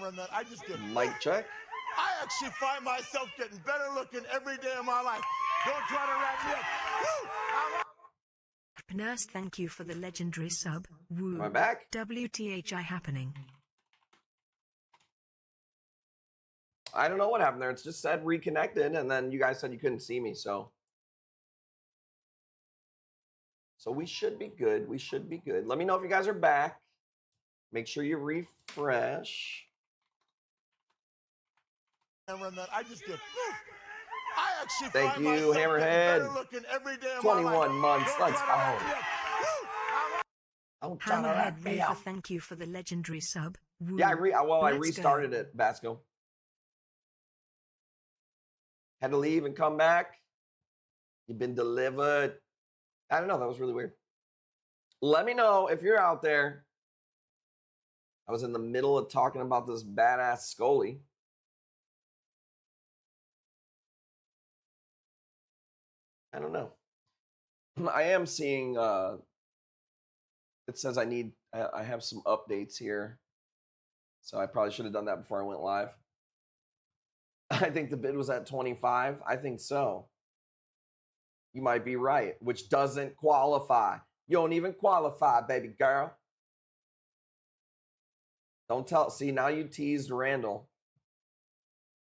That I just did. Mic check. I actually find myself getting better looking every day of my life. Don't try to wrap me up. Woo! Nurse, thank you for the legendary sub. Woo. Am I back? WTHI happening. I don't know what happened there. It's just said reconnected, and then you guys said you couldn't see me, so we should be good. We should be good. Let me know if you guys are back. Make sure you refresh. That I just did. I actually Thank find you, myself Hammerhead. better looking every day of 21 my life. months. Don't Let's try go. to wrap me up. Don't try to wrap Hammerhead me Reef, up. thank you for the legendary sub. Woo. Yeah, I Let's restarted go. it, Basco. Had to leave and come back. You've been delivered. I don't know. That was really weird. Let me know if you're out there. I was in the middle of talking about this badass Scully. I don't know. I am seeing, it says I have some updates here. So I probably should have done that before I went live. I think the bid was at 25. I think so. You might be right, which doesn't qualify. You don't even qualify, baby girl. Don't tell. See, now you teased Randall.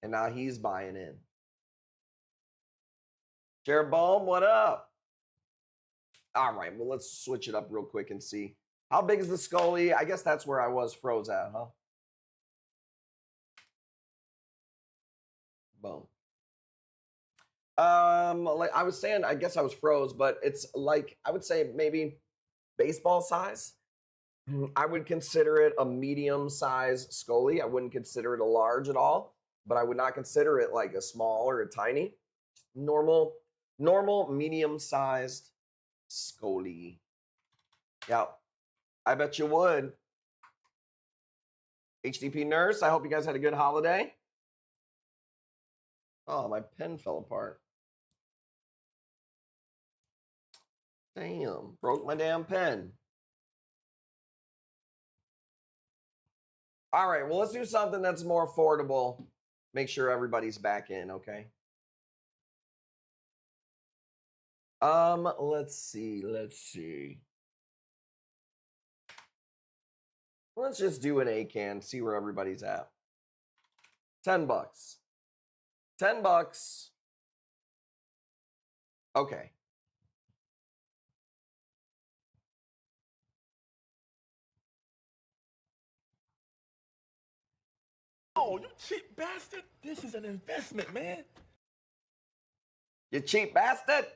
And now he's buying in. Jeroboam, what up? All right, well, let's switch it up real quick and see. How big is the Scully? I guess that's where I was froze at, huh? Boom. Like I was saying, I guess I was froze, but it's like, I would say maybe baseball size. I would consider it a medium size Scully. I wouldn't consider it a large at all, but I would not consider it like a small or a tiny. Normal, medium sized Scully. Yeah, I bet you would. HDP Nurse, I hope you guys had a good holiday. Oh, my pen fell apart. Damn, broke my damn pen. All right, well, let's do something that's more affordable. Make sure everybody's back in, okay? Let's see. Let's just do an A-can, see where everybody's at. $10. $10. Okay. Oh, you cheap bastard. This is an investment, man. You cheap bastard.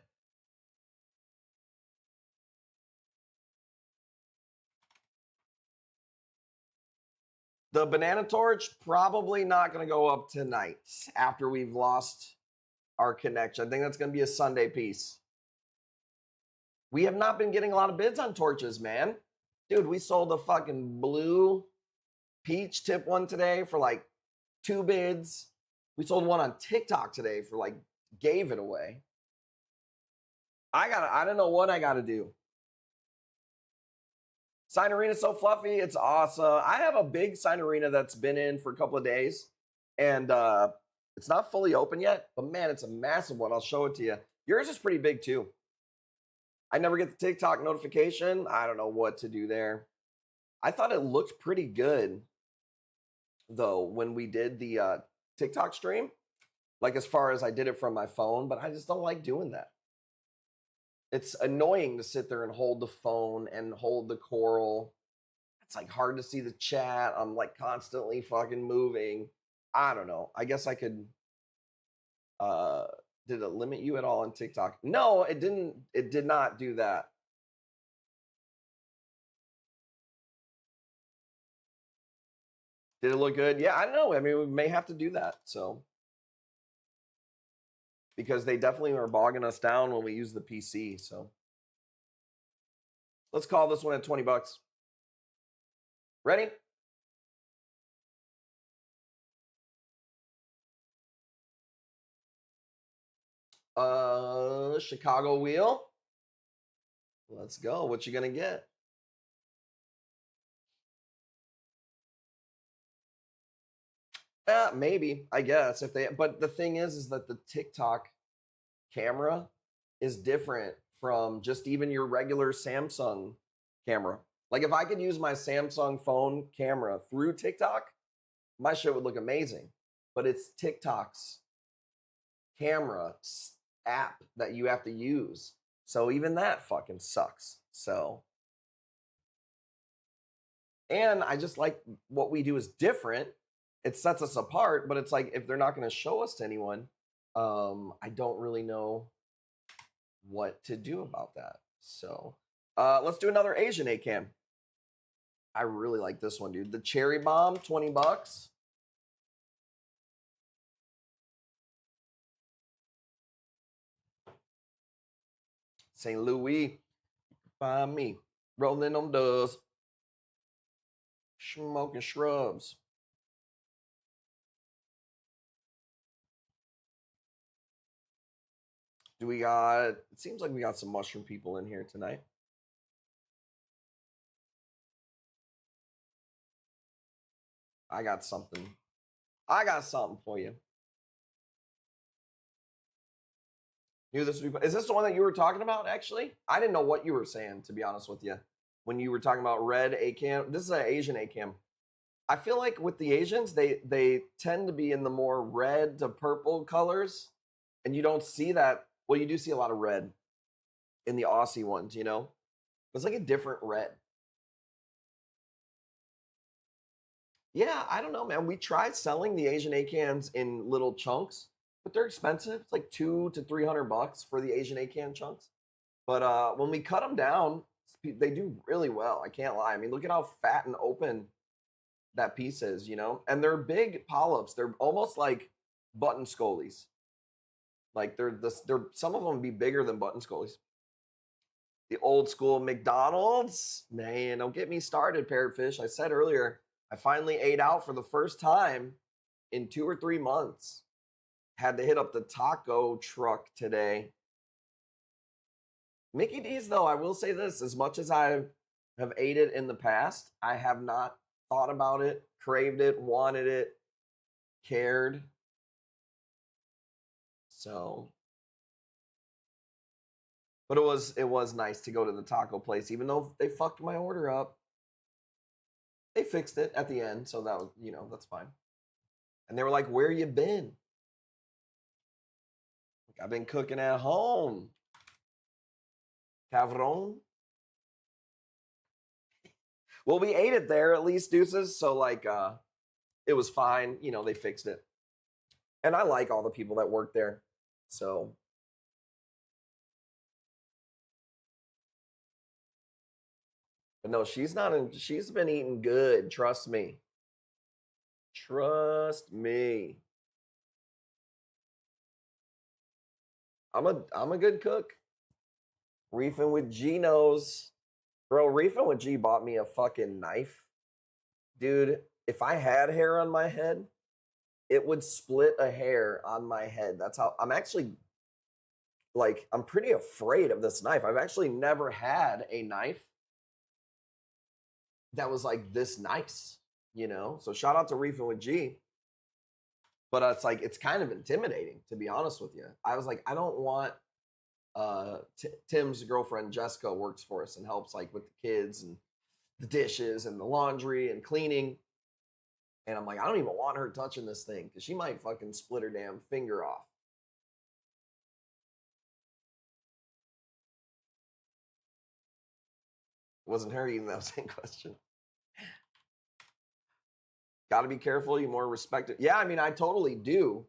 The banana torch probably not going to go up tonight after we've lost our connection. I think that's going to be a Sunday piece. We have not been getting a lot of bids on torches, man. Dude, we sold a fucking blue peach tip one today for like 2 bids. We sold one on TikTok today for like, gave it away. I don't know what I got to do. Sign Arena's so fluffy. It's awesome. I have a big Sign Arena that's been in for a couple of days. And it's not fully open yet. But, man, it's a massive one. I'll show it to you. Yours is pretty big, too. I never get the TikTok notification. I don't know what to do there. I thought it looked pretty good, though, when we did the TikTok stream. Like, as far as I did it from my phone. But I just don't like doing that. It's annoying to sit there and hold the phone and hold the coral. It's like hard to see the chat. I'm like constantly fucking moving. I don't know. I guess I could. Did it limit you at all on TikTok? No, it didn't. It did not do that. Did it look good? Yeah, I don't know. I mean, we may have to do that. So. Because they definitely are bogging us down when we use the PC. So let's call this one at $20. Ready? Chicago wheel. Let's go. What you gonna get? Maybe, I guess if they. But the thing is that the TikTok camera is different from just even your regular Samsung camera. Like if I could use my Samsung phone camera through TikTok, my shit would look amazing. But it's TikTok's camera app that you have to use. So even that fucking sucks. So, and I just like what we do is different. It sets us apart, but it's like if they're not going to show us to anyone, I don't really know what to do about that. So, let's do another Asian A cam. I really like this one, dude. The cherry bomb, $20. St. Louis, find me rolling them dubs, smoking shrubs. Do we got? It seems like we got some mushroom people in here tonight. I got something. I got something for you. Knew this would be. Is this the one that you were talking about? Actually, I didn't know what you were saying. To be honest with you, when you were talking about red ACAM, this is an Asian ACAM. I feel like with the Asians, they tend to be in the more red to purple colors, and you don't see that. Well, you do see a lot of red in the Aussie ones. You know, it's like a different red. Yeah, I don't know, man. We tried selling the Asian ACAMs in little chunks, but they're expensive. It's like $200 to $300 for the Asian ACAM chunks. But when we cut them down, they do really well. I can't lie. I mean, look at how fat and open that piece is, you know? And they're big polyps. They're almost like button scolies. Like they're some of them be bigger than button scolies. The old school McDonald's, man, don't get me started, parrotfish. I said earlier, I finally ate out for the first time in 2 or 3 months. Had to hit up the taco truck today. Mickey D's, though, I will say this, as much as I have ate it in the past, I have not thought about it, craved it, wanted it, cared. So, but it was nice to go to the taco place, even though they fucked my order up. They fixed it at the end, so that was, you know, that's fine. And they were like, "Where you been?" Like, I've been cooking at home. Cabron. Well, we ate it there at least, deuces. So like, it was fine. You know, they fixed it, and I like all the people that work there. So, but no, she's not. She's been eating good. Trust me. Trust me. I'm a good cook. Reefing with G knows. Bro, Reefing with G bought me a fucking knife. Dude, if I had hair on my head, it would split a hair on my head. That's how I'm actually like, I'm pretty afraid of this knife. I've actually never had a knife that was like this nice, you know? So shout out to Reefing with G. But it's like, it's kind of intimidating, to be honest with you. I was like, I don't want Tim's girlfriend Jessica works for us and helps like with the kids and the dishes and the laundry and cleaning. And I'm like, I don't even want her touching this thing because she might fucking split her damn finger off. It wasn't her even that same question. Got to be careful. You more respect it. Yeah, I mean, I totally do.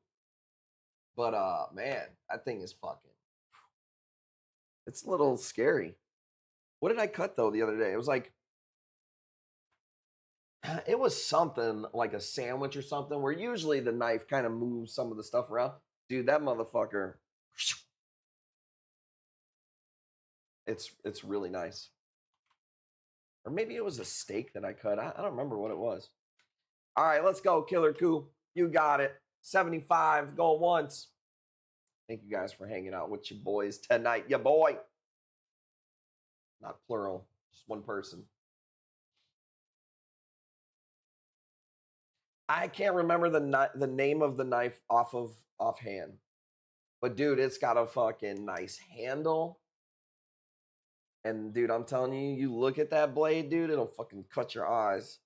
But man, that thing is fucking. It's a little scary. What did I cut though the other day? It was like, it was something like a sandwich or something where usually the knife kind of moves some of the stuff around. Dude, that motherfucker. It's really nice. Or maybe it was a steak that I cut. I don't remember what it was. All right, let's go, Killer Coo. You got it. 75, go once. Thank you guys for hanging out with your boys tonight. Ya boy. Not plural, just one person. I can't remember the name of the knife offhand. But dude, it's got a fucking nice handle. And dude, I'm telling you, you look at that blade, dude, it'll fucking cut your eyes.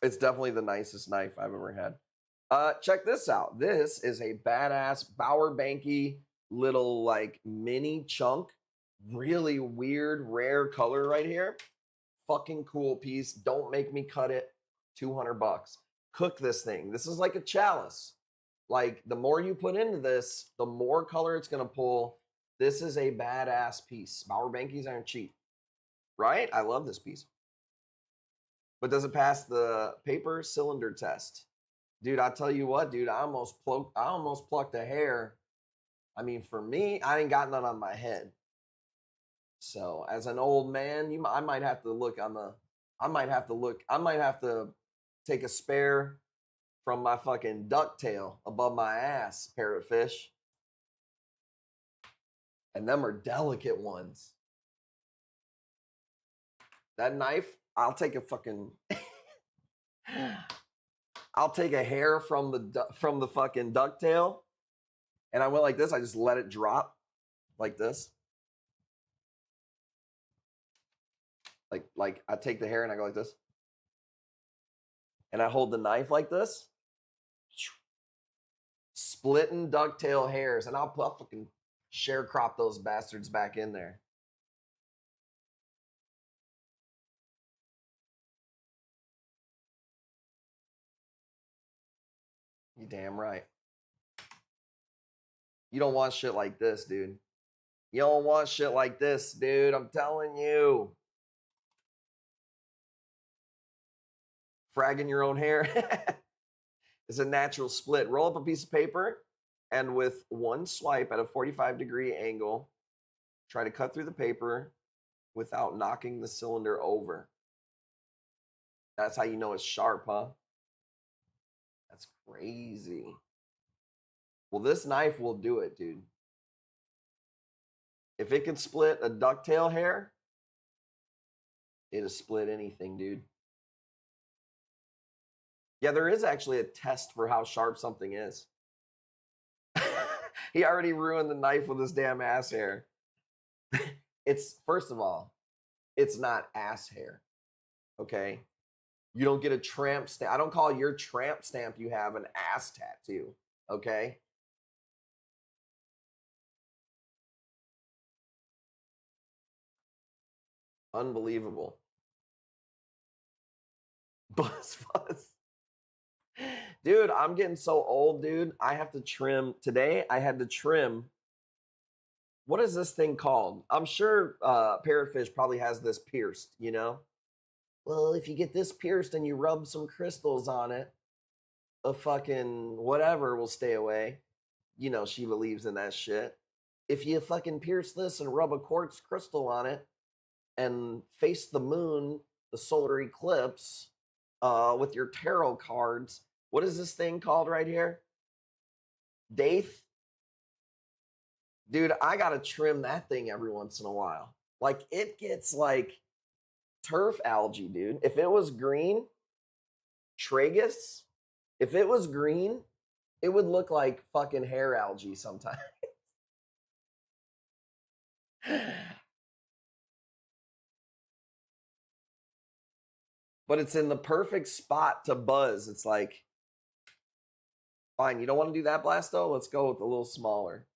It's definitely the nicest knife I've ever had. Check this out. This is a badass Bauer Banky little like mini chunk. Really weird, rare color right here. Fucking cool piece. Don't make me cut it. $200. Cook this thing. This is like a chalice. Like the more you put into this, the more color it's gonna pull. This is a badass piece. Bauer Bankies aren't cheap, right? I love this piece. But does it pass the paper cylinder test? Dude, I tell you what, dude, I almost plucked a hair. I mean, for me, I ain't got none on my head. So, as an old man, I might have to look on the. I might have to take a spare from my fucking ducktail above my ass, parrotfish. And them are delicate ones. That knife, I'll take a fucking. I'll take a hair from the fucking ducktail, and I went like this. I just let it drop, like this. Like I take the hair and I go like this, and I hold the knife like this, splitting ducktail hairs, and I'll fucking share crop those bastards back in there. You damn right. You don't want shit like this, dude. You don't want shit like this, dude. I'm telling you. Fragging your own hair is a natural split. Roll up a piece of paper and with one swipe at a 45-degree angle, try to cut through the paper without knocking the cylinder over. That's how you know it's sharp, huh? That's crazy. Well, this knife will do it, dude. If it can split a ducktail hair, it'll split anything, dude. Yeah, there is actually a test for how sharp something is. He already ruined the knife with his damn ass hair. It's, first of all, it's not ass hair, okay? You don't get a tramp stamp. I don't call your tramp stamp you have an ass tattoo, okay? Unbelievable. Buzz. Dude, I'm getting so old, dude. I have to trim. Today, I had to trim. What is this thing called? I'm sure Parrotfish probably has this pierced, you know? Well, if you get this pierced and you rub some crystals on it, a fucking whatever will stay away. You know, she believes in that shit. If you fucking pierce this and rub a quartz crystal on it and face the moon, the solar eclipse, with your tarot cards, what is this thing called right here? Daith? Dude, I gotta trim that thing every once in a while. Like, it gets like turf algae, dude. If it was green, tragus, if it was green, it would look like fucking hair algae sometimes. But it's in the perfect spot to buzz. It's like, fine, you don't want to do that blasto? Let's go with a little smaller.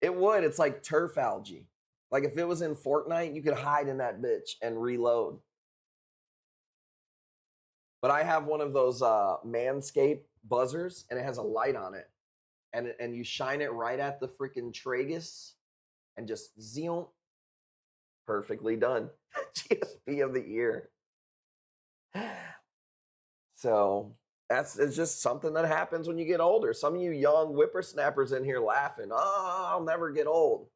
It would. It's like turf algae. Like if it was in Fortnite, you could hide in that bitch and reload. But I have one of those Manscaped buzzers, and it has a light on it. And you shine it right at the freaking tragus, and just zeal. Perfectly done. GSP of the year. So it's just something that happens when you get older. Some of you young whippersnappers in here laughing, oh, I'll never get old.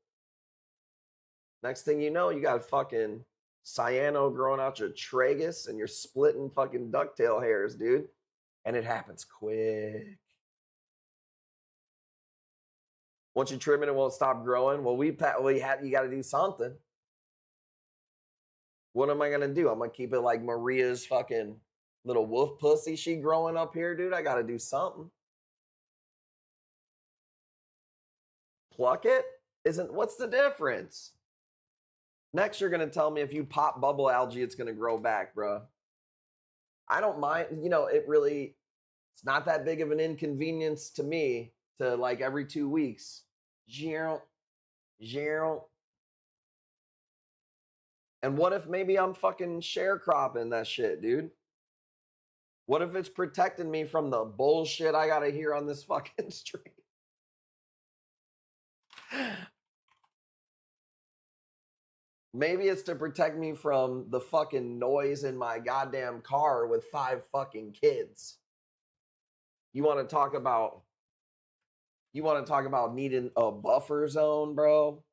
Next thing you know, you got fucking cyano growing out your tragus and you're splitting fucking ducktail hairs, dude. And it happens quick. Once you trim it, it won't stop growing. Well, you got to do something. What am I gonna do? I'm gonna keep it like Maria's fucking little wolf pussy she growing up here, dude. I gotta do something. Pluck it? What's the difference? Next, you're gonna tell me if you pop bubble algae, it's gonna grow back, bro. I don't mind, it's not that big of an inconvenience to me to like every 2 weeks. Gerald. And what if maybe I'm fucking sharecropping that shit, dude? What if it's protecting me from the bullshit I gotta hear on this fucking stream? Maybe it's to protect me from the fucking noise in my goddamn car with 5 fucking kids. You want to talk about needing a buffer zone, bro?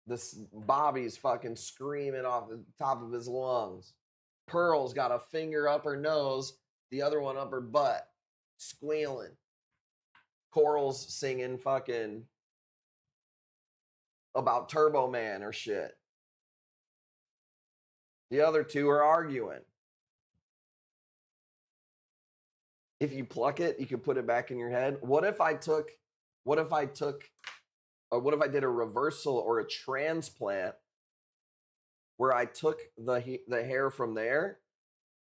This Bobby's fucking screaming off the top of his lungs. Pearl's got a finger up her nose, the other one up her butt, squealing. Coral's singing fucking about Turbo Man or shit. The other 2 are arguing. If you pluck it, you can put it back in your head. What if I did a reversal or a transplant where I took the hair from there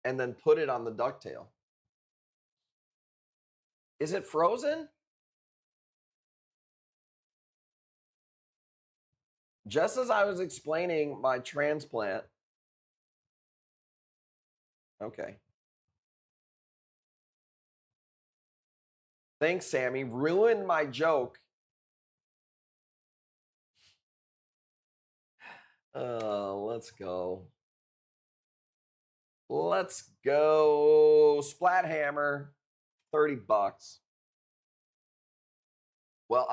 and then put it on the ducktail? Is it frozen? Just as I was explaining my transplant. Okay. Thanks, Sammy. Ruined my joke. Let's go. Let's go. Splat hammer, $30. Well,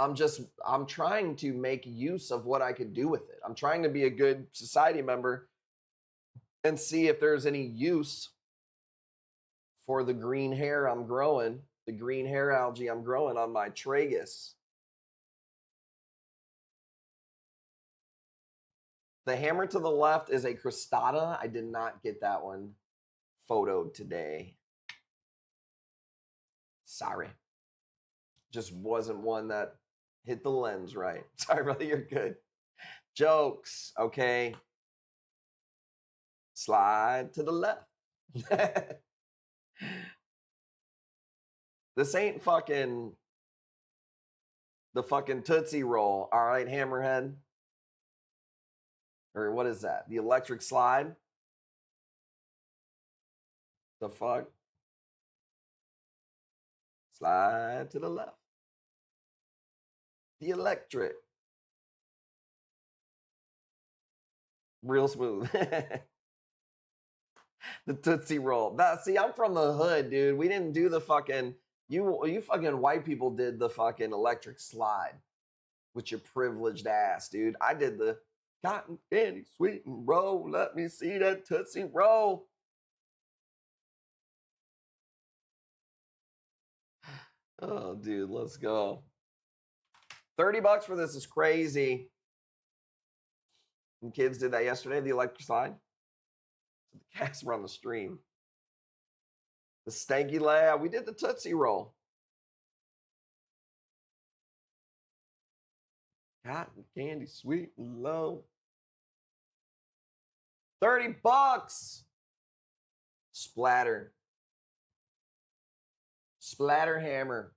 I'm trying to make use of what I could do with it. I'm trying to be a good society member and see if there's any use for the green hair I'm growing, the green hair algae I'm growing on my tragus. The hammer to the left is a crostata. I did not get that one photoed today. Sorry. Just wasn't one that hit the lens right. Sorry, brother, you're good. Jokes, okay? Slide to the left. This ain't fucking the fucking Tootsie Roll, all right, Hammerhead? Or what is that? The electric slide? The fuck? Slide to the left. The electric. Real smooth. The Tootsie Roll. See, I'm from the hood, dude. We didn't do the fucking... You fucking white people did the fucking electric slide with your privileged ass, dude. I did the cotton candy sweet and roll. Let me see that Tootsie Roll. Oh, dude, let's go. $30 for this is crazy. And kids did that yesterday, the electric slide. The cats were on the stream. The stanky lab. We did the Tootsie Roll. Cotton candy, sweet and low. $30. Splatter. Splatter hammer.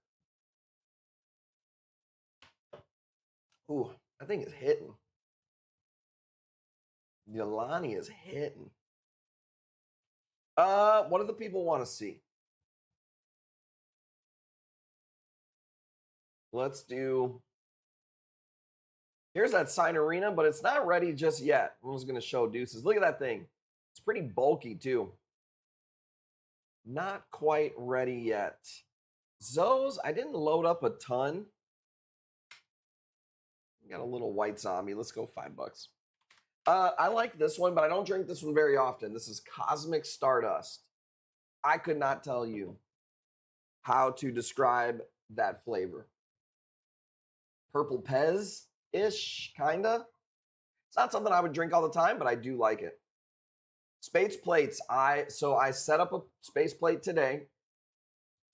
Ooh, that thing is hitting. Yolani is hitting. What do the people want to see? Let's do... Here's that sign arena, but it's not ready just yet. I'm just going to show deuces. Look at that thing. It's pretty bulky, too. Not quite ready yet. Zoes, I didn't load up a ton. Got a little white zombie. Let's go $5. I like this one, but I don't drink this one very often. This is Cosmic Stardust. I could not tell you how to describe that flavor. Purple Pez-ish, kinda. It's not something I would drink all the time, but I do like it. Space plates. I set up a space plate today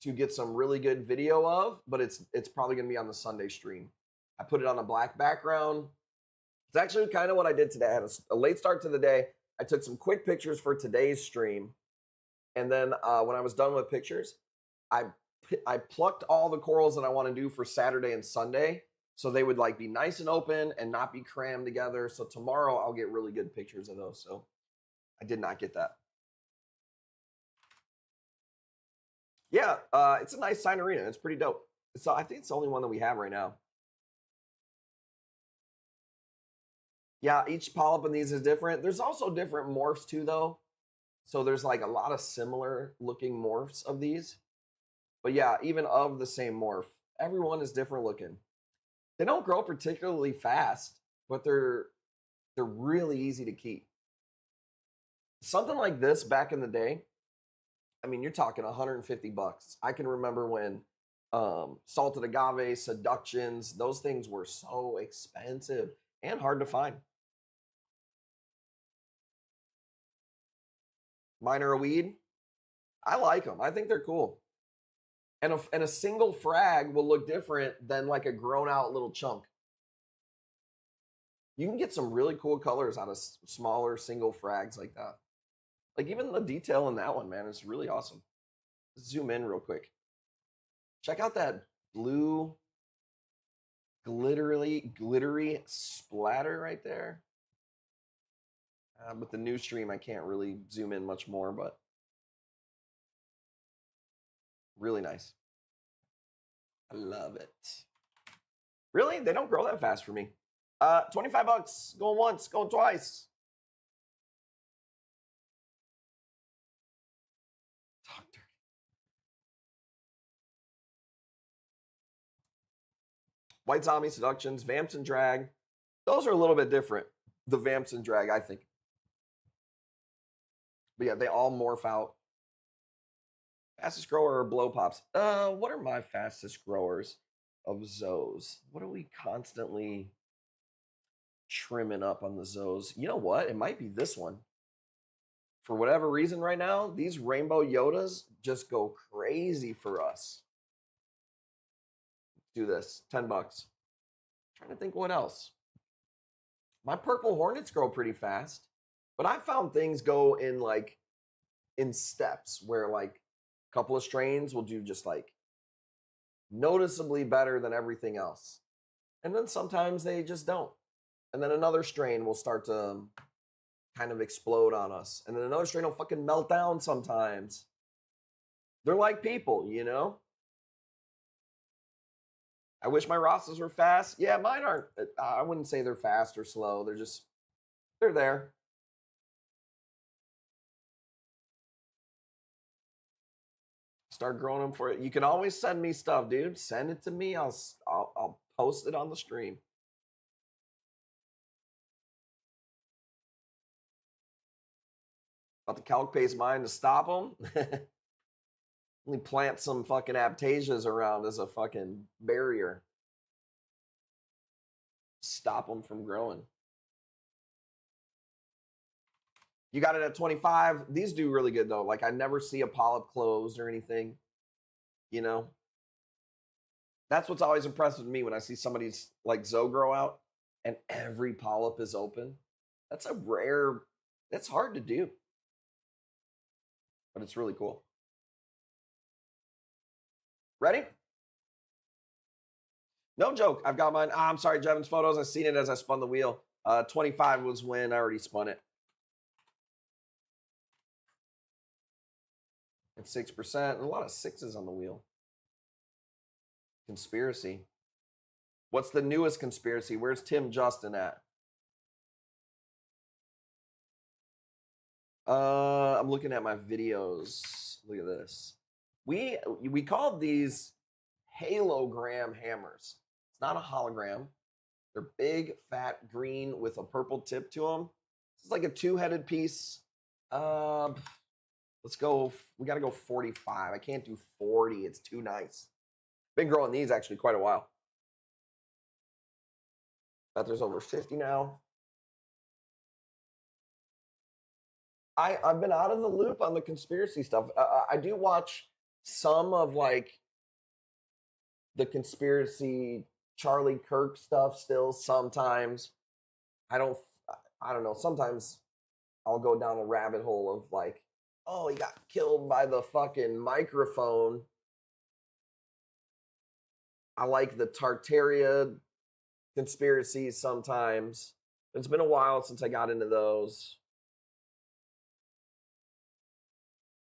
to get some really good video of, but it's probably gonna be on the Sunday stream. I put it on a black background. It's actually kind of what I did today. I had a late start to the day. I took some quick pictures for today's stream, and then when I was done with pictures, I plucked all the corals that I want to do for Saturday and Sunday, so they would like be nice and open and not be crammed together. So tomorrow I'll get really good pictures of those. So I did not get that. Yeah, it's a nice Sinorina. It's pretty dope. So I think it's the only one that we have right now. Yeah, each polyp in these is different. There's also different morphs too, though. So there's like a lot of similar looking morphs of these. But yeah, even of the same morph, everyone is different looking. They don't grow particularly fast, but they're really easy to keep. Something like this back in the day, I mean, you're talking $150. I can remember when salted agave, seductions, those things were so expensive and hard to find. Mine are a weed. I like them. I think they're cool. And a single frag will look different than like a grown out little chunk. You can get some really cool colors out of smaller single frags like that. Like even the detail in that one, man, is really awesome. Let's zoom in real quick. Check out that blue glittery splatter right there. With the new stream, I can't really zoom in much more, but really nice. I love it. Really? They don't grow that fast for me. $25, going once, going twice. Talk dirty. White Zombie, Seductions, Vamps and Drag. Those are a little bit different. The Vamps and Drag, I think. But yeah, they all morph out. Fastest grower or blow pops? What are my fastest growers of Zoes? What are we constantly trimming up on the Zoes? You know what? It might be this one. For whatever reason right now, these rainbow Yodas just go crazy for us. Let's do this. $10. Trying to think what else. My purple hornets grow pretty fast, but I found things go in steps where like a couple of strains will do just like noticeably better than everything else. And then sometimes they just don't. And then another strain will start to kind of explode on us. And then another strain will fucking melt down sometimes. They're like people, you know? I wish my Rostas were fast. Yeah, mine aren't. I wouldn't say they're fast or slow. They're there. Start growing them for it. You can always send me stuff, dude. Send it to me. I'll post it on the stream. About to calc paste mine to stop them. Let me plant some fucking Aptasias around as a fucking barrier. Stop them from growing. You got it at 25. These do really good though. Like I never see a polyp closed or anything. You know? That's what's always impressive to me when I see somebody's like Zoe grow out and every polyp is open. That's hard to do. But it's really cool. Ready? No joke. I've got mine. I'm sorry, Jevin's photos. I seen it as I spun the wheel. 25 was when I already spun it. And 6%. A lot of sixes on the wheel. Conspiracy. What's the newest conspiracy? Where's Tim Justin at? I'm looking at my videos. Look at this. We called these halogram hammers. It's not a hologram. They're big, fat, green with a purple tip to them. It's like a two-headed piece. Let's go. We got to go 45. I can't do 40. It's too nice. Been growing these actually quite a while. But there's over 50 now. I've been out of the loop on the conspiracy stuff. I do watch some of like the conspiracy Charlie Kirk stuff still sometimes. I don't I don't know. Sometimes I'll go down a rabbit hole of like, oh, he got killed by the fucking microphone. I like the Tartaria conspiracies sometimes. It's been a while since I got into those.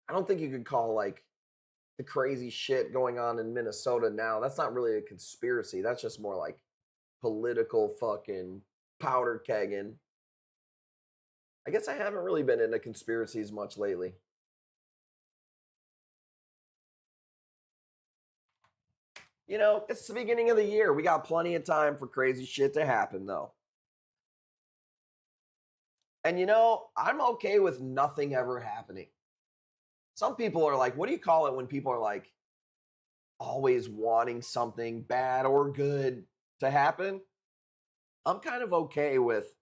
I don't think you could call like the crazy shit going on in Minnesota now. That's not really a conspiracy. That's just more like political fucking powder kegging. I guess I haven't really been into conspiracies much lately. You know, it's the beginning of the year. We got plenty of time for crazy shit to happen, though. And you know, I'm okay with nothing ever happening. Some people are like, what do you call it when people are like always wanting something bad or good to happen? I'm kind of okay with,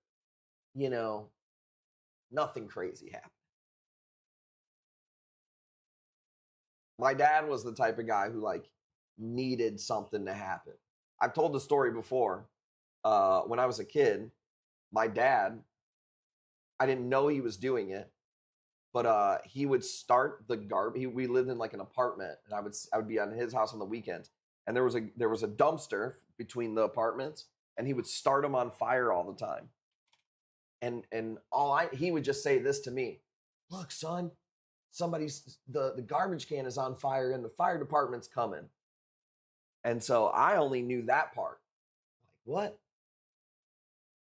you know, nothing crazy happening. My dad was the type of guy who like needed something to happen. I've told the story before. When I was a kid, my dad, I didn't know he was doing it, but he would start the garbage. We lived in like an apartment, and I would be on his house on the weekends, and there was a dumpster between the apartments, and he would start them on fire all the time. And he would just say this to me: "Look, son, the garbage can is on fire, and the fire department's coming." And so I only knew that part. Like, what?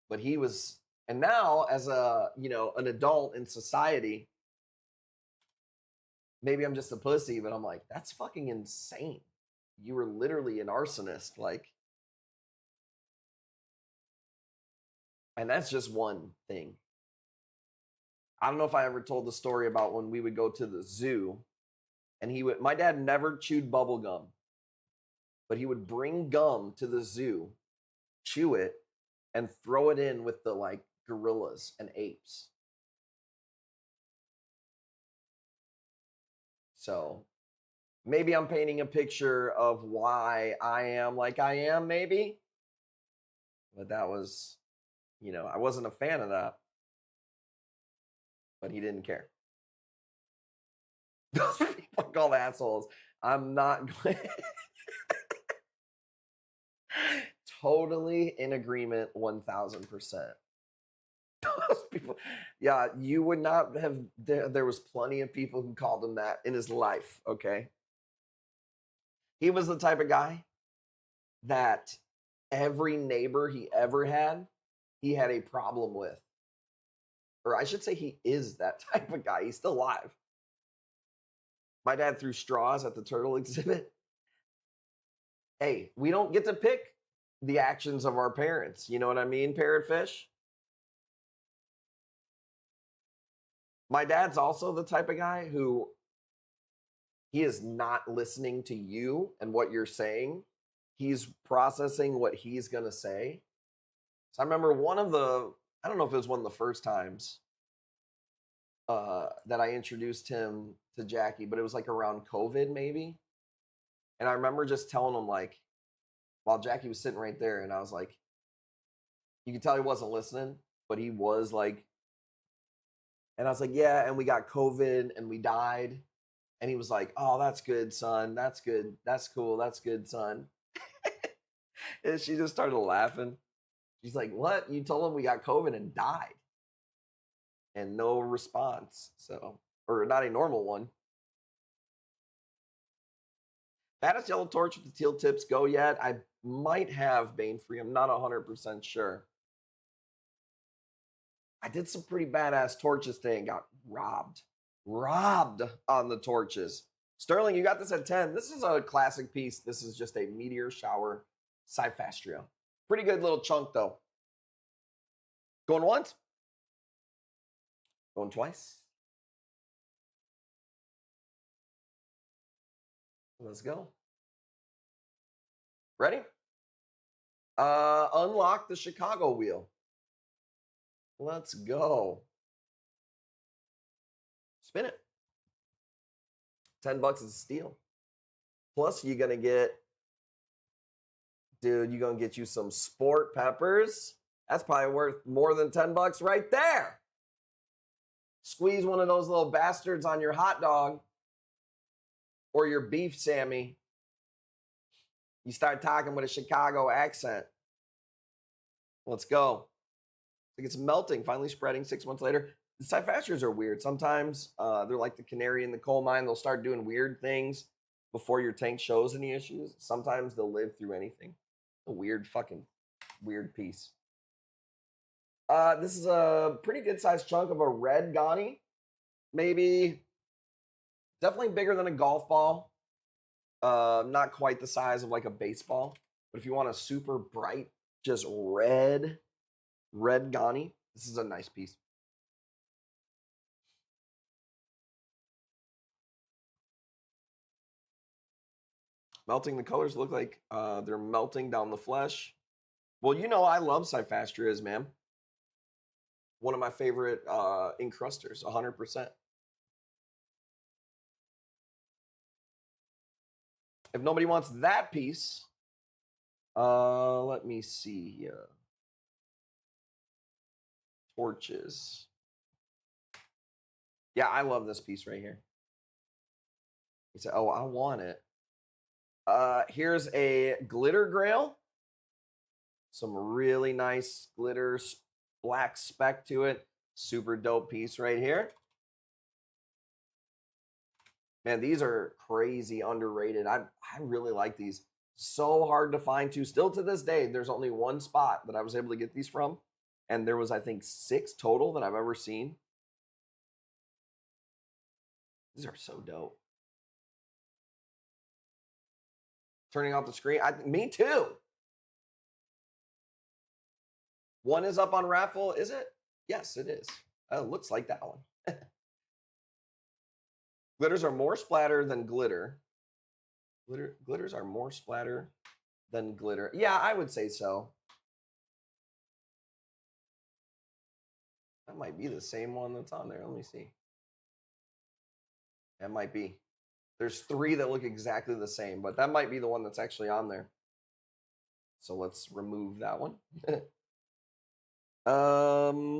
But he was, and now as an adult in society, maybe I'm just a pussy, but I'm like, that's fucking insane. You were literally an arsonist, like, and that's just one thing. I don't know if I ever told the story about when we would go to the zoo, and my dad never chewed bubble gum, but he would bring gum to the zoo, chew it, and throw it in with the like gorillas and apes. So maybe I'm painting a picture of why I am like I am, maybe. But that was, I wasn't a fan of that. But he didn't care. Those people called assholes. I'm not going. Totally in agreement, 1000%. Those people, yeah, you would not have. There was plenty of people who called him that in his life. Okay, he was the type of guy that every neighbor he ever had, he had a problem with. Or I should say he is that type of guy. He's still alive. My dad threw straws at the turtle exhibit. Hey, we don't get to pick the actions of our parents. You know what I mean, parrotfish? My dad's also the type of guy who he is not listening to you and what you're saying. He's processing what he's going to say. So I remember I don't know if it was one of the first times that I introduced him to Jackie, but it was like around COVID maybe. And I remember just telling him like, while Jackie was sitting right there, and I was like, you could tell he wasn't listening, but he was like, and I was like, yeah, and we got COVID and we died. And he was like, oh, that's good, son. That's good. That's cool. That's good, son. And she just started laughing. She's like, what? You told him we got COVID and died? And no response. So, or not a normal one. Baddest yellow torch with the teal tips go yet? I might have Bane Free. I'm not 100% sure. I did some pretty badass torches today and got robbed. Robbed on the torches. Sterling, you got this at 10. This is a classic piece. This is just a meteor shower Cyphastria. Pretty good little chunk, though. Going once. Going twice. Let's go. Ready? Unlock the Chicago wheel. Let's go. Spin it. $10 is a steal. Plus, you're going to get, dude, you're going to get you some sport peppers. That's probably worth more than $10 right there. Squeeze one of those little bastards on your hot dog or your beef Sammy. You start talking with a Chicago accent. Let's go. Like it's melting, finally spreading 6 months later. The cyphastras are weird. Sometimes they're like the canary in the coal mine. They'll start doing weird things before your tank shows any issues. Sometimes they'll live through anything. A weird fucking weird piece. This is a pretty good sized chunk of a red Ghani. Maybe definitely bigger than a golf ball. Not quite the size of like a baseball. But if you want a super bright, just red Ghani, this is a nice piece. Melting, the colors look like they're melting down the flesh. Well, you know I love cyphastras, man. One of my favorite encrusters, 100%. If nobody wants that piece, let me see here. Torches. Yeah, I love this piece right here. He said, oh, I want it. Here's a glitter grail. Some really nice glitter black speck to it. Super dope piece right here. Man, these are crazy underrated. I really like these. So hard to find too. Still to this day, there's only one spot that I was able to get these from. And there was, I think, 6 total that I've ever seen. These are so dope. Turning off the screen. Me too. One is up on raffle, is it? Yes, it is. Oh, it looks like that one. Glitters are more splatter than glitter. Glitters are more splatter than glitter. Yeah, I would say so. That might be the same one that's on there. Let me see. That might be. There's 3 that look exactly the same, but that might be the one that's actually on there. So let's remove that one.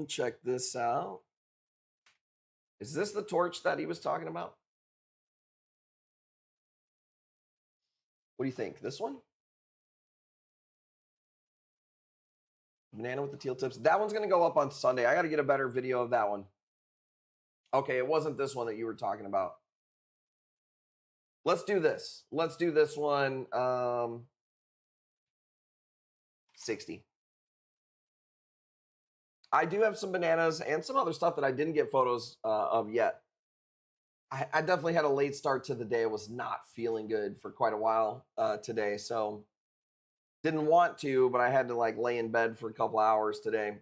Check this out. Is this the torch that he was talking about? What do you think? This one? Banana with the teal tips. That one's going to go up on Sunday. I got to get a better video of that one. Okay, it wasn't this one that you were talking about. Let's do this. Let's do this one. 60. I do have some bananas and some other stuff that I didn't get photos of yet. I definitely had a late start to the day. I was not feeling good for quite a while today. So didn't want to, but I had to like lay in bed for a couple hours today.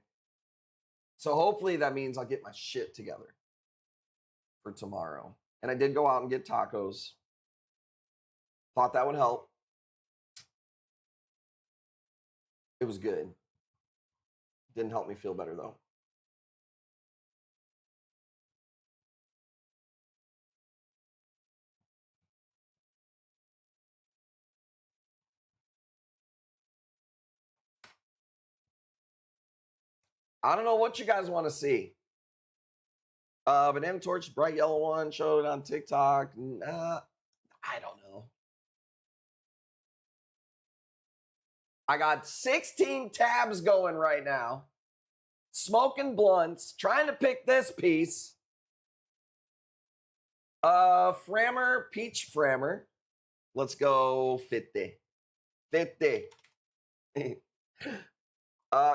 So hopefully that means I'll get my shit together for tomorrow. And I did go out and get tacos. Thought that would help. It was good. Didn't help me feel better though. I don't know what you guys want to see. Banana torch, bright yellow one, showed it on TikTok. I don't know. I got 16 tabs going right now. Smoking blunts, trying to pick this piece. Frammer, peach frammer. Let's go 50. 50.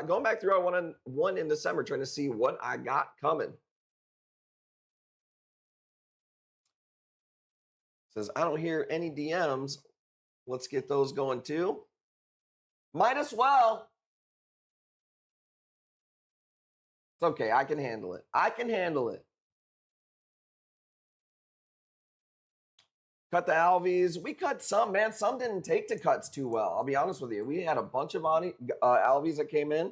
Going back through our one in December, trying to see what I got coming. Says, I don't hear any DMs. Let's get those going too. Might as well. It's okay. I can handle it. I can handle it. Cut the alvies. We cut some, man. Some didn't take to cuts too well. I'll be honest with you. We had a bunch of alvies that came in,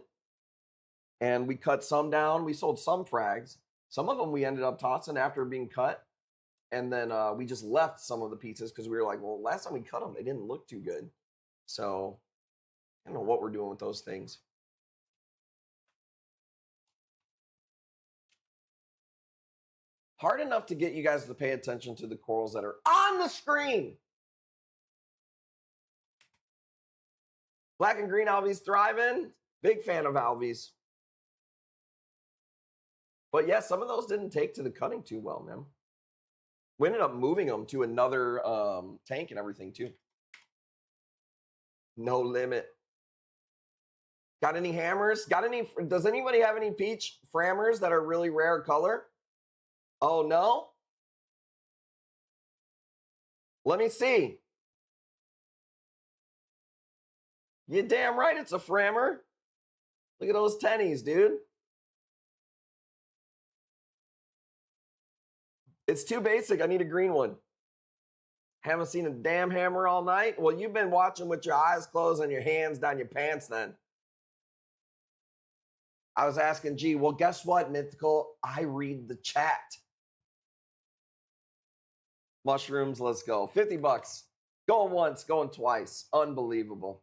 and we cut some down. We sold some frags. Some of them we ended up tossing after being cut. And then we just left some of the pieces because we were like, well, last time we cut them, they didn't look too good. So I don't know what we're doing with those things. Hard enough to get you guys to pay attention to the corals that are on the screen. Black and green alves thriving. Big fan of alves. But yeah, some of those didn't take to the cutting too well, man. We ended up moving them to another tank and everything too. No limit. Got any hammers? Does anybody have any peach frammers that are really rare color? Oh, no? Let me see. You damn right it's a frammer. Look at those tennies, dude. It's too basic. I need a green one. Haven't seen a damn hammer all night? Well, you've been watching with your eyes closed and your hands down your pants then. I was asking G, well, guess what, Mythical? I read the chat. Mushrooms, let's go. 50 bucks. Going once, going twice. Unbelievable.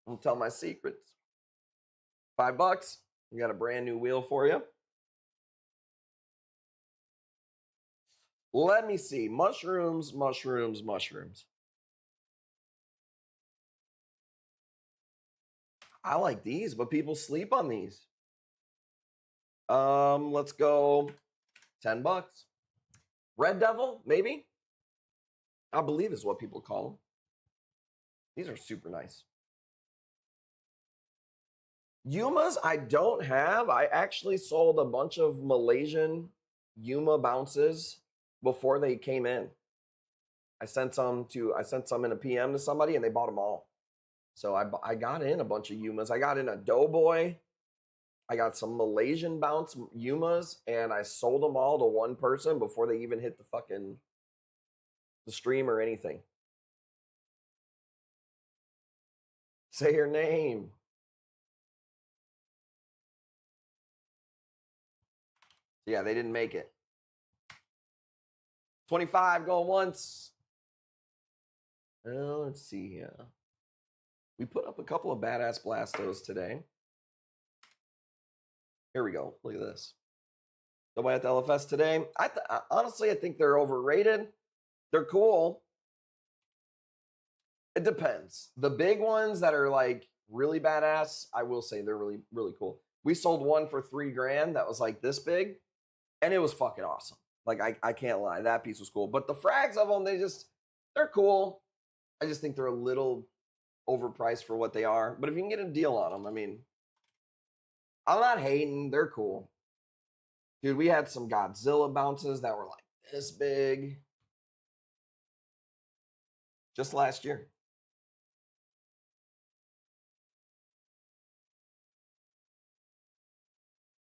I'll tell my secrets. $5. We got a brand new wheel for you. Let me see. Mushrooms, mushrooms, mushrooms. I like these, but people sleep on these. Let's go $10. Red Devil, maybe? I believe is what people call them. These are super nice. Yumas, I don't have. I actually sold a bunch of Malaysian Yuma bounces before they came in. I sent some in a PM to somebody and they bought them all. So I got in a bunch of Yumas. I got in a Doughboy. I got some Malaysian bounce Yumas and I sold them all to one person before they even hit the stream or anything. Say your name. Yeah, they didn't make it. 25 going once. Let's see here. We put up a couple of badass Blastos today. Here we go. Look at this. Nobody at the LFS today. Honestly, I think they're overrated. They're cool. It depends. The big ones that are like really badass, I will say they're really, really cool. We sold one for $3,000 that was like this big, and it was fucking awesome. Like, I can't lie. That piece was cool. But the frags of them, they're cool. I just think they're a little overpriced for what they are. But if you can get a deal on them, I mean, I'm not hating. They're cool. Dude, we had some Godzilla bounces that were like this big just last year.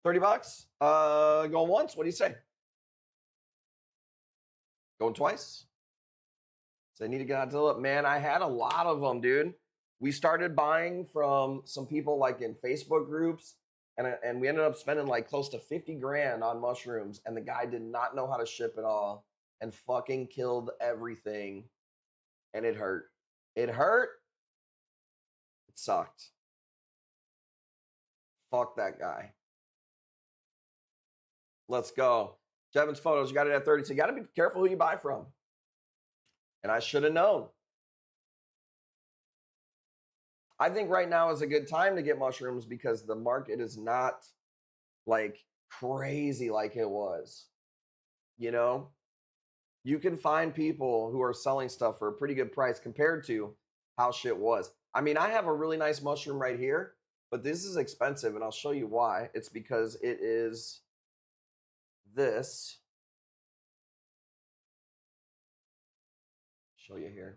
$30? Going once? What do you say? Going twice? So I need to get Godzilla. Man, I had a lot of them, dude. We started buying from some people like in Facebook groups, and we ended up spending like close to $50,000 on mushrooms, and the guy did not know how to ship it all and fucking killed everything. And it hurt. It hurt. It sucked. Fuck that guy. Let's go. Jevin's Photos, you got it at 30. So you got to be careful who you buy from. And I should have known. I think right now is a good time to get mushrooms because the market is not like crazy like it was. You know, you can find people who are selling stuff for a pretty good price compared to how shit was. I mean, I have a really nice mushroom right here, but this is expensive, and I'll show you why. It's because it is this. Show you here.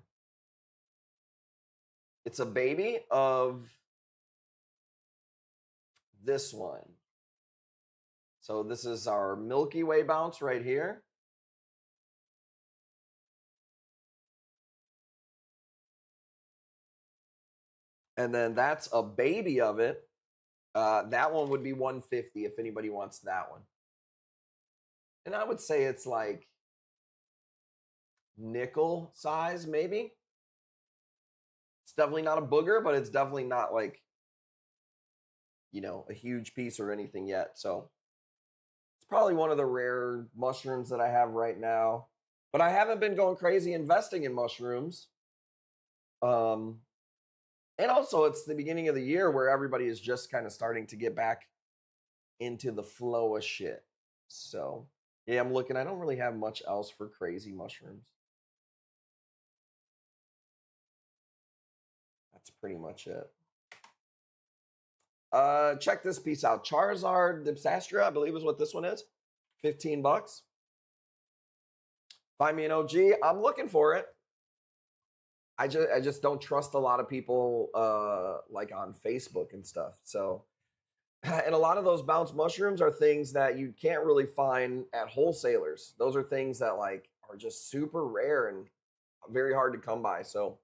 It's a baby of this one. So this is our Milky Way bounce right here. And then that's a baby of it. That one would be 150 if anybody wants that one. And I would say it's like nickel size, maybe. It's definitely not a booger, but it's definitely not like, you know, a huge piece or anything yet. So it's probably one of the rare mushrooms that I have right now. But I haven't been going crazy investing in mushrooms. And also, it's the beginning of the year where everybody is just kind of starting to get back into the flow of shit. So, yeah, I'm looking. I don't really have much else for crazy mushrooms. That's pretty much it. Check this piece out. Charizard Dipsastria, I believe is what this one is. $15. Find me an OG. I'm looking for it. I just don't trust a lot of people like on Facebook and stuff. So, and a lot of those bounce mushrooms are things that you can't really find at wholesalers. Those are things that like are just super rare and very hard to come by. So,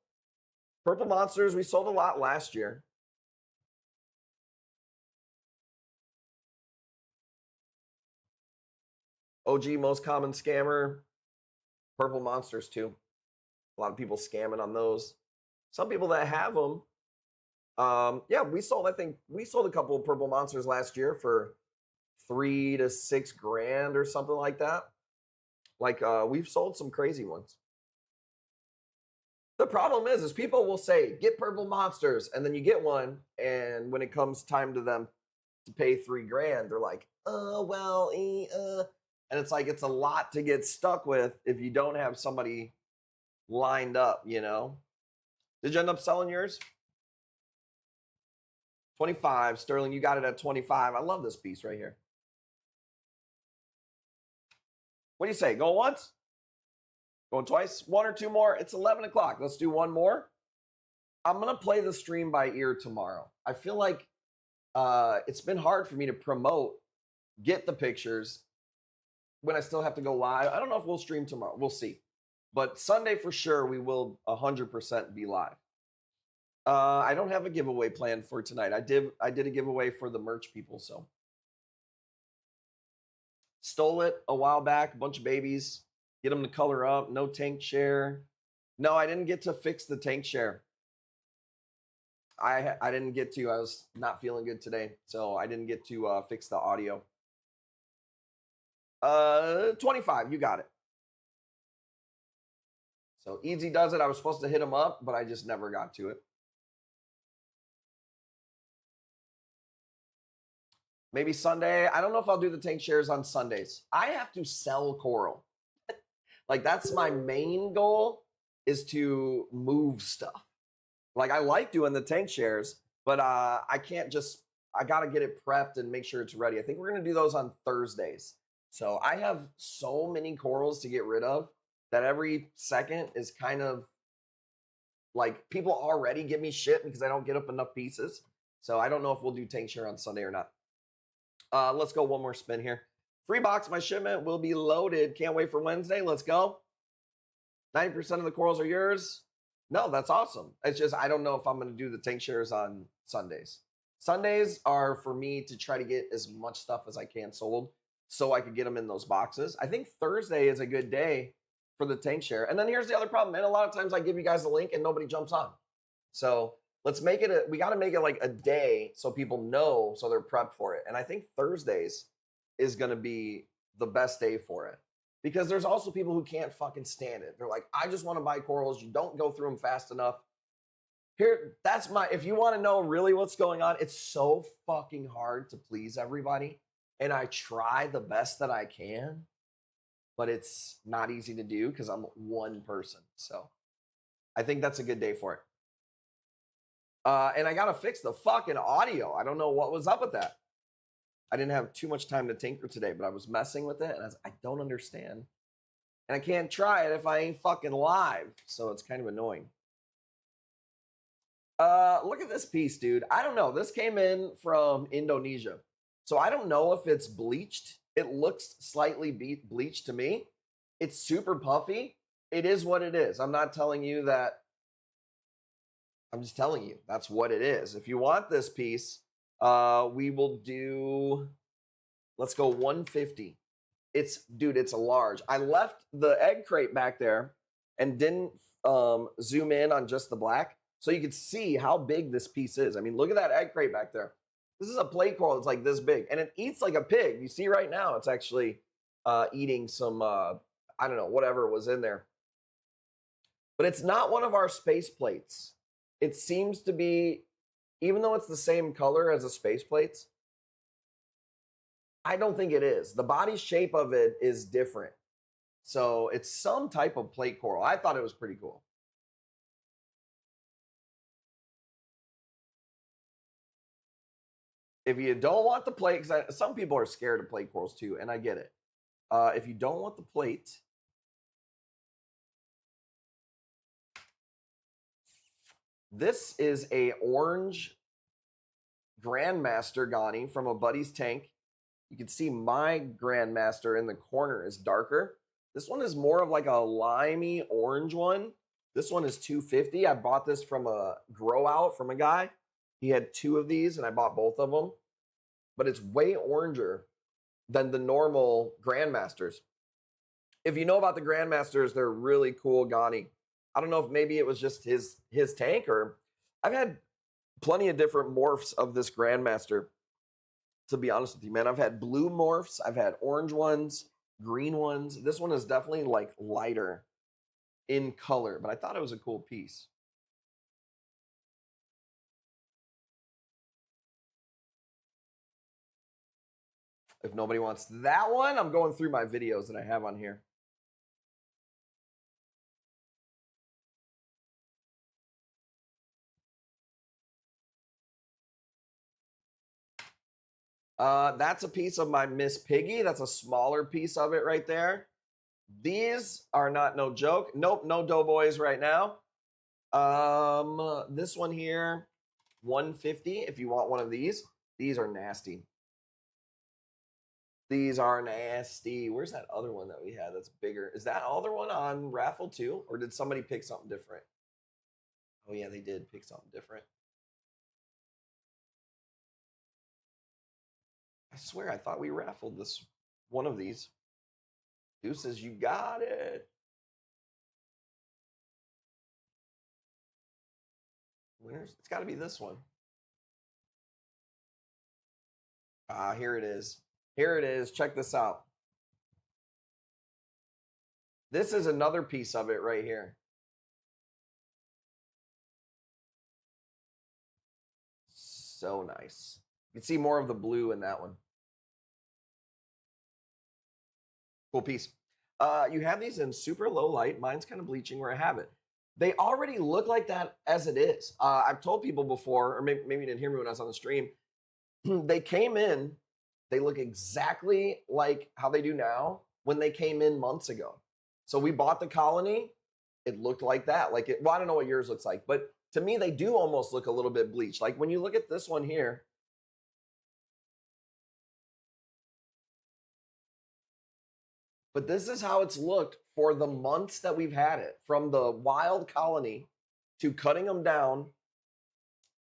Purple Monsters, we sold a lot last year. OG most common scammer, Purple Monsters too. A lot of people scamming on those. Some people that have them. Yeah, I think we sold a couple of Purple Monsters last year for $3 to $6 grand or something like that. Like we've sold some crazy ones. The problem is people will say, get Purple Monsters, and then you get one, and when it comes time to them to pay $3 grand, they're like, well, and it's like it's a lot to get stuck with if you don't have somebody lined up, you know. Did you end up selling yours? 25. Sterling, you got it at 25. I love this piece right here. What do you say? Go once? Going twice? One or two more? It's 11 o'clock. Let's do one more. I'm going to play the stream by ear tomorrow. I feel like it's been hard for me to promote, get the pictures when I still have to go live. I don't know if we'll stream tomorrow. We'll see. But Sunday for sure, we will 100% be live. I don't have a giveaway planned for tonight. I did a giveaway for the merch people, so. Stole it a while back, a bunch of babies. Get them to color up, no tank share. No, I didn't get to fix the tank share. I didn't get to, I was not feeling good today, so I didn't get to fix the audio. 25, you got it. So Easy does it. I was supposed to hit him up, but I just never got to it. Maybe Sunday. I don't know if I'll do the tank shares on Sundays. I have to sell coral. Like that's my main goal, is to move stuff. Like I like doing the tank shares, but I can't just, I got to get it prepped and make sure it's ready. I think we're going to do those on Thursdays. So I have so many corals to get rid of that every second is kind of like people already give me shit because I don't get up enough pieces. So I don't know if we'll do tank share on Sunday or not. Let's go one more spin here. Free box, my shipment will be loaded. Can't wait for Wednesday. Let's go. 90% of the corals are yours. No, that's awesome. It's just I don't know if I'm going to do the tank shares on Sundays. Sundays are for me to try to get as much stuff as I can sold so I could get them in those boxes. I think Thursday is a good day for the tank share. And then here's the other problem, man. A lot of times I give you guys the link and nobody jumps on. So let's make it, we got to make it like a day so people know, so they're prepped for it. And I think Thursdays is going to be the best day for it. Because there's also people who can't fucking stand it. They're like, I just want to buy corals. You don't go through them fast enough. Here, that's my, if you want to know really what's going on, it's so fucking hard to please everybody. And I try the best that I can, but it's not easy to do because I'm one person. So I think that's a good day for it. And I got to fix the fucking audio. I don't know what was up with that. I didn't have too much time to tinker today, but I was messing with it, and I don't understand. And I can't try it if I ain't fucking live, so it's kind of annoying. Look at this piece, dude. I don't know. This came in from Indonesia, so I don't know if it's bleached. It looks slightly bleached to me. It's super puffy. It is what it is. I'm not telling you that I'm just telling you, that's what it is. If you want this piece, we will do, let's go 150. Dude, it's a large. I left the egg crate back there and didn't zoom in on just the black so you could see how big this piece is. I mean, look at that egg crate back there. This is a plate coral that's like this big, and it eats like a pig. You see right now, it's actually eating some, I don't know, whatever was in there. But it's not one of our space plates. It seems to be, even though it's the same color as the space plates, I don't think it is. The body shape of it is different. So it's some type of plate coral. I thought it was pretty cool. If you don't want the plate, because some people are scared of plate corals too, and I get it. If you don't want the plate, this is a orange Grandmaster Ghani from a buddy's tank. You can see my Grandmaster in the corner is darker. This one is more of like a limey orange one. This one is $250. I bought this from a grow out from a guy. He had 2 of these and I bought both of them. But it's way oranger than the normal Grandmasters. If you know about the Grandmasters, they're really cool Ghani. I don't know if maybe it was just his tank, or I've had plenty of different morphs of this Grandmaster. To be honest with you, man, I've had blue morphs, I've had orange ones, green ones. This one is definitely like lighter in color, but I thought it was a cool piece. If nobody wants that one, I'm going through my videos that I have on here. That's a piece of my Miss Piggy. That's a smaller piece of it right there. These are not no joke. Nope, no doughboys right now. This one here, 150 if you want one of these. These are nasty. These are nasty. Where's that other one that we had that's bigger? Is that other one on raffle too? Or did somebody pick something different? Oh yeah, they did pick something different. I swear I thought we raffled this one of these. Deuces, you got it. Winners? It's got to be this one. Here it is. Here it is. Check this out. This is another piece of it right here. So nice. You can see more of the blue in that one. Cool piece. You have these in super low light. Mine's kind of bleaching where I have it. They already look like that as it is. I've told people before, or maybe you didn't hear me when I was on the stream. They came in, they look exactly like how they do now when they came in months ago. So we bought the colony. It looked like that. Like it, well, I don't know what yours looks like, but to me, they do almost look a little bit bleached. Like when you look at this one here, but this is how it's looked for the months that we've had it, from the wild colony to cutting them down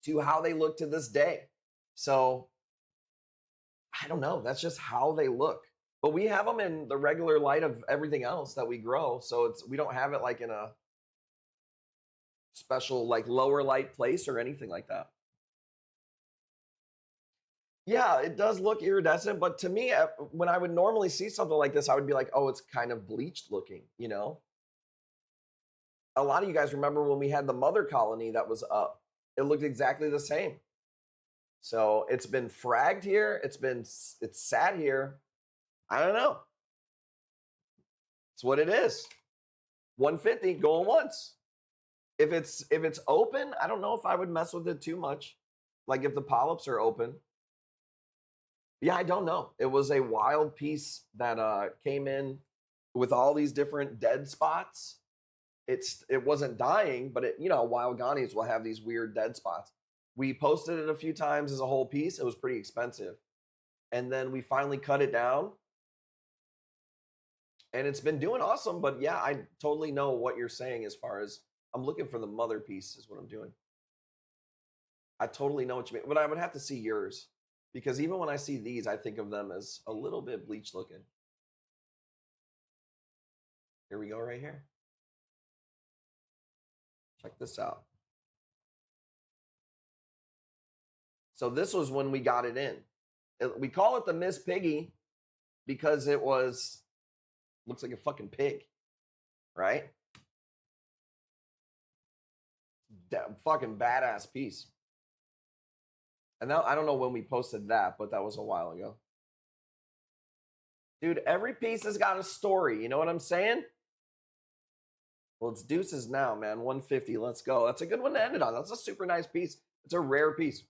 to how they look to this day. So I don't know. That's just how they look. But we have them in the regular light of everything else that we grow. So we don't have it like in a special like lower light place or anything like that. Yeah, it does look iridescent, but to me, when I would normally see something like this, I would be like, oh, it's kind of bleached looking, you know? A lot of you guys remember when we had the mother colony that was up. It looked exactly the same. So it's been fragged here. It's sat here. I don't know. It's what it is. 150 going once. If it's open, I don't know if I would mess with it too much. Like if the polyps are open. Yeah, I don't know. It was a wild piece that came in with all these different dead spots. It wasn't dying, but wild Ghanis will have these weird dead spots. We posted it a few times as a whole piece. It was pretty expensive. And then we finally cut it down. And it's been doing awesome. But yeah, I totally know what you're saying as far as I'm looking for the mother piece is what I'm doing. I totally know what you mean, but I would have to see yours because even when I see these, I think of them as a little bit bleach looking. Here we go right here. Check this out. So this was when we got it in. We call it the Miss Piggy because it looks like a fucking pig, right? Fucking badass piece. And now I don't know when we posted that, but that was a while ago. Dude, every piece has got a story. You know what I'm saying? Well, it's deuces now, man. 150. Let's go. That's a good one to end it on. That's a super nice piece. It's a rare piece.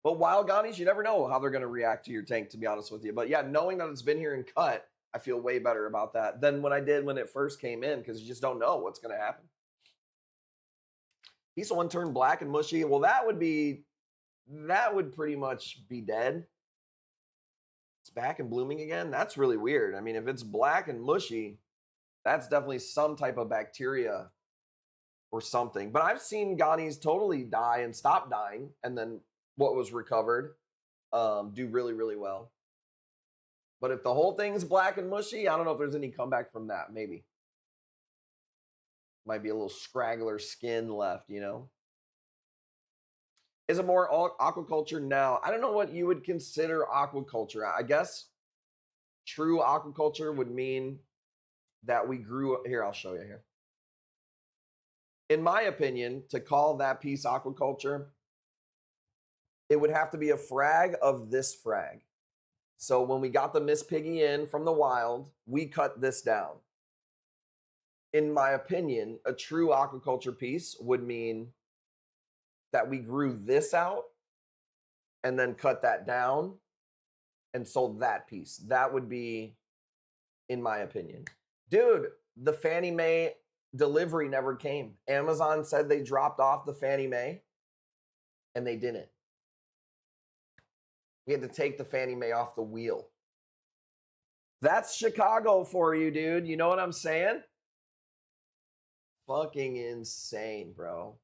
But wild Ghanies, you never know how they're going to react to your tank, to be honest with you. But yeah, knowing that it's been here and cut, I feel way better about that than when I did when it first came in because you just don't know what's going to happen. Piece of one turned black and mushy. Well, that would pretty much be dead. It's back and blooming again. That's really weird. I mean, if it's black and mushy, that's definitely some type of bacteria or something. But I've seen Ghanies totally die and stop dying, and then what was recovered do really, really well. But if the whole thing's black and mushy, I don't know if there's any comeback from that. Maybe. Might be a little scraggler skin left, you know? Is it more aquaculture now? I don't know what you would consider aquaculture. I guess true aquaculture would mean that we grew. Here, I'll show you here. In my opinion, to call that piece aquaculture, it would have to be a frag of this frag. So when we got the Miss Piggy in from the wild, we cut this down. In my opinion, a true aquaculture piece would mean that we grew this out and then cut that down and sold that piece. That would be, in my opinion. Dude, the Fannie Mae delivery never came. Amazon said they dropped off the Fannie Mae and they didn't. We had to take the Fannie Mae off the wheel. That's Chicago for you, dude. You know what I'm saying? Fucking insane, bro.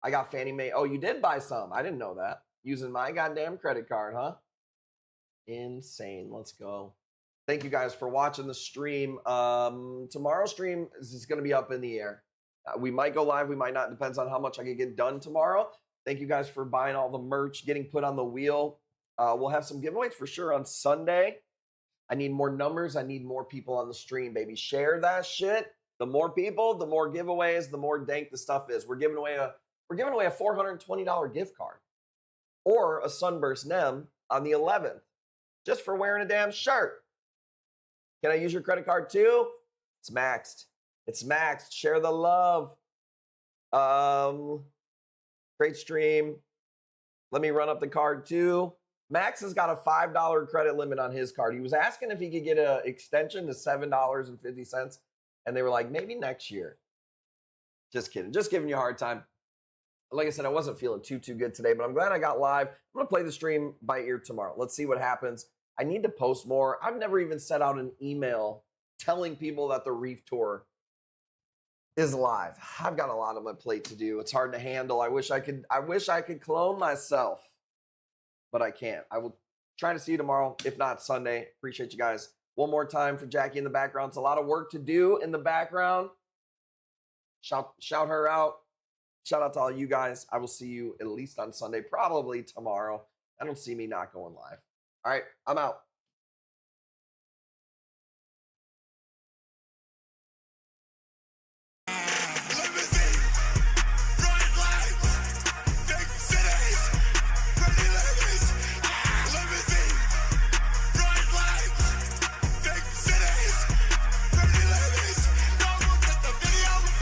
I got Fannie Mae. Oh, you did buy some. I didn't know that. Using my goddamn credit card, huh? Insane. Let's go. Thank you guys for watching the stream. Tomorrow's stream is going to be up in the air. We might go live. We might not. Depends on how much I can get done tomorrow. Thank you guys for buying all the merch, getting put on the wheel. We'll have some giveaways for sure on Sunday. I need more numbers. I need more people on the stream, baby. Share that shit. The more people, the more giveaways, the more dank the stuff is. We're giving away a $420 gift card or a Sunburst NEM on the 11th just for wearing a damn shirt. Can I use your credit card too? It's maxed. It's maxed. Share the love. Great stream. Let me run up the card too. Max has got a $5 credit limit on his card. He was asking if he could get an extension to $7.50. And they were like, maybe next year. Just kidding. Just giving you a hard time. Like I said, I wasn't feeling too good today, but I'm glad I got live. I'm going to play the stream by ear tomorrow. Let's see what happens. I need to post more. I've never even sent out an email telling people that the Reef Tour is live. I've got a lot on my plate to do. It's hard to handle. I wish I could clone myself, but I can't. I will try to see you tomorrow, if not Sunday. Appreciate you guys. One more time for Jackie in the background. It's a lot of work to do in the background. Shout her out. Shout out to all you guys. I will see you at least on Sunday, probably tomorrow. I don't see me not going live. All right, I'm out.